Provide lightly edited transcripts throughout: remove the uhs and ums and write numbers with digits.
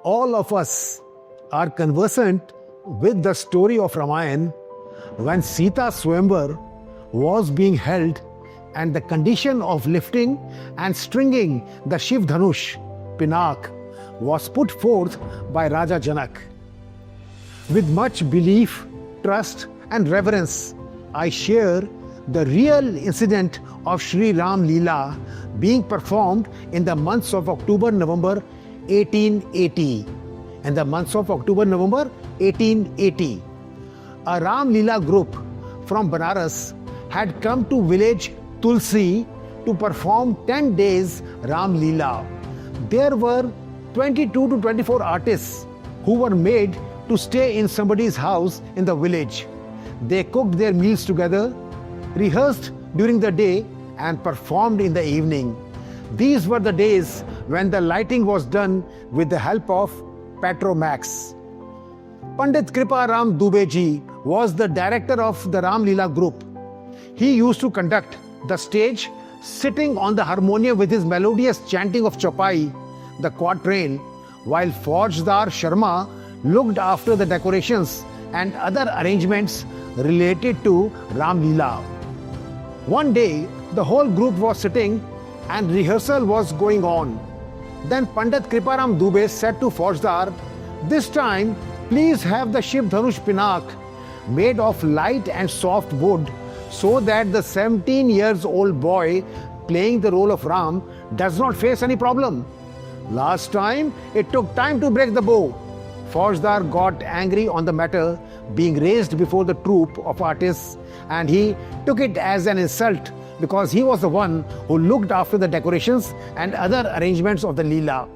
All of us are conversant with the story of Ramayana when Sita Swayamvar was being held and the condition of lifting and stringing the Shiv Dhanush, Pinak, was put forth by Raja Janak. With much belief, trust and reverence, I share the real incident of Sri Ram Leela being performed in the months of October-November 1880. In the months of October-November 1880, a Ram Leela group from Banaras had come to village Tulsi to perform 10 days Ram Leela. There were 22 to 24 artists who were made to stay in somebody's house in the village. They cooked their meals together, rehearsed during the day and performed in the evening. These were the days when the lighting was done with the help of Petromax. Pandit Kripa Ram Dubey ji was the director of the Ram Leela group. He used to conduct the stage sitting on the harmonium with his melodious chanting of Chopai, the quatrain, while Faujdar Sharma looked after the decorations and other arrangements related to Ram Leela. One day, the whole group was sitting and rehearsal was going on. Then Pandit Kriparam Dubey said to Faujdar, "This time, please have the Shiv Dhanush Pinak made of light and soft wood so that the 17 years old boy playing the role of Ram does not face any problem. Last time, it took time to break the bow." Faujdar got angry on the matter being raised before the troupe of artists, and he took it as an insult because he was the one who looked after the decorations and other arrangements of the Leela.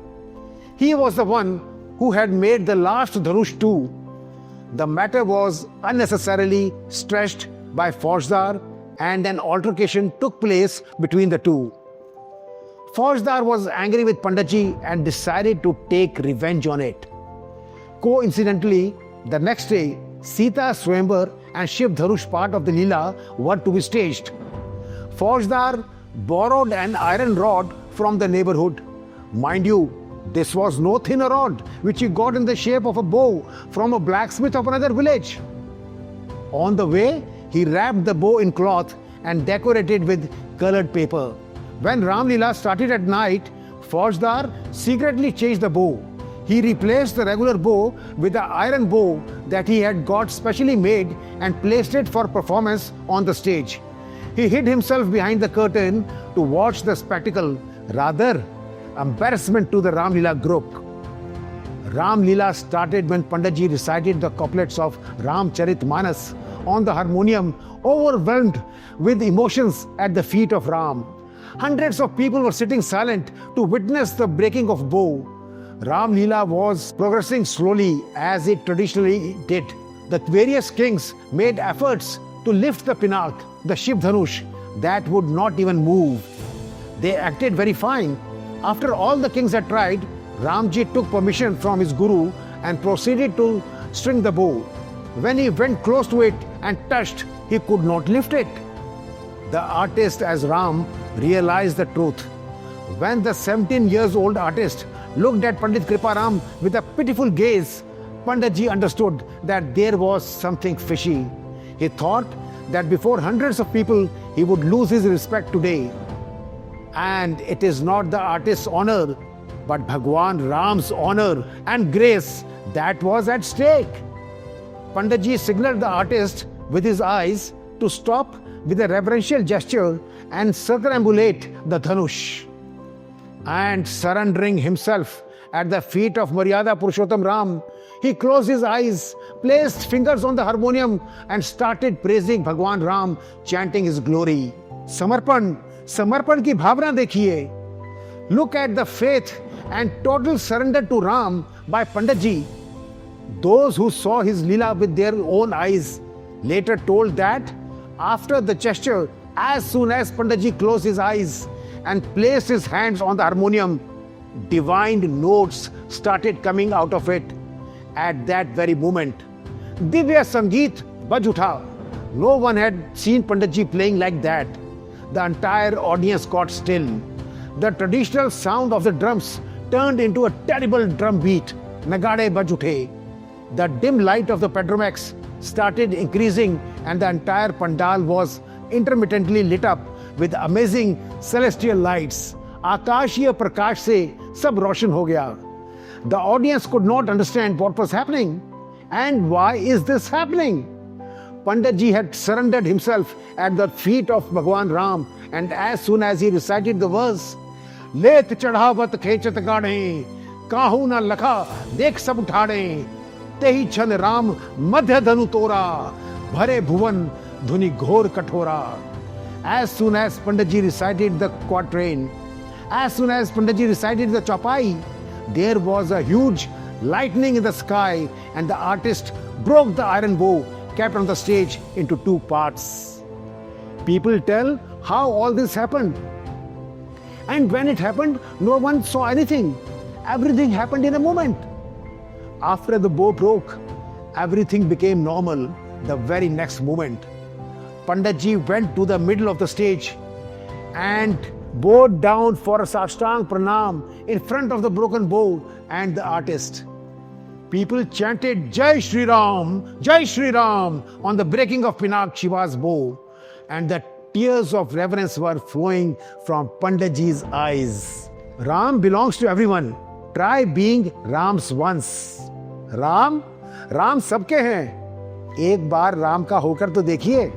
He was the one who had made the last Dhanush too. The matter was unnecessarily stretched by Faujdar and an altercation took place between the two. Faujdar was angry with Panditji and decided to take revenge on it. Coincidentally, the next day, Sita Swayamvar and Shiv Dhanush part of the Leela were to be staged. Faujdar borrowed an iron rod from the neighborhood. Mind you, this was no thin rod which he got in the shape of a bow from a blacksmith of another village. On the way, he wrapped the bow in cloth and decorated with colored paper. When Ram Leela started at night, Faujdar secretly changed the bow. He replaced the regular bow with the iron bow that he had got specially made and placed it for performance on the stage. He hid himself behind the curtain to watch the spectacle, rather embarrassment to the Ram Leela group. Ram Leela started when Panditji recited the couplets of Ramcharit Manas on the harmonium, overwhelmed with emotions at the feet of Ram. Hundreds of people were sitting silent to witness the breaking of bow. Ram Leela was progressing slowly as it traditionally did. The various kings made efforts to lift the Pinak, the Shiv Dhanush, that would not even move. They acted very fine. After all the kings had tried, Ramji took permission from his guru and proceeded to string the bow. When he went close to it and touched, he could not lift it. The artist as Ram realized the truth. When the 17 years old artist looked at Pandit Kriparam with a pitiful gaze, Panditji understood that there was something fishy. He thought that before hundreds of people, he would lose his respect today. And it is not the artist's honor, but Bhagwan Ram's honor and grace that was at stake. Panditji signaled the artist with his eyes to stop with a reverential gesture and circumambulate the Dhanush. And surrendering himself at the feet of Maryada Purushottam Ram, he closed his eyes, placed fingers on the harmonium and started praising Bhagwan Ram, chanting his glory. Samarpan ki bhavna dekhiye. Look at the faith and total surrender to Ram by Panditji. Those who saw his Leela with their own eyes later told that after the gesture, as soon as Panditji closed his eyes and placed his hands on the harmonium, divine notes started coming out of it. At that very moment, Divya Sangeet baj utha. No one had seen Panditji playing like that. The entire audience got still. The traditional sound of the drums turned into a terrible drum beat nagade baj uthe. The dim light of the Pedromax started increasing and the entire pandal was intermittently lit up with amazing celestial lights. Akashiya prakash se sab roshan ho gaya. The audience could not understand what was happening. And why is this happening? Pandit ji had surrendered himself at the feet of Bhagwan Ram, and as soon as he recited the verse, Let chadhavat khechat gaade, kahu na lakha, dekh sab uthade, tehi chan Ram madhya dhanu tora, bhare bhuvan dhuni ghor kathora. As soon as Pandit ji recited the quatrain, as soon as Pandit ji recited the chaupai, there was a huge lightning in the sky, and the artist broke the iron bow kept on the stage into two parts. People tell how all this happened. And when it happened, no one saw anything. Everything happened in a moment. After the bow broke, everything became normal the very next moment. Pandit ji went to the middle of the stage and bowed down for a Sashtang Pranam in front of the broken bow and the artist. People chanted Jai Shri Ram on the breaking of Pinak Shiva's bow, and the tears of reverence were flowing from Pandit ji's eyes. Ram belongs to everyone. Try being Rams once. Ram सबके हैं. एक बार राम का होकर तो देखिए.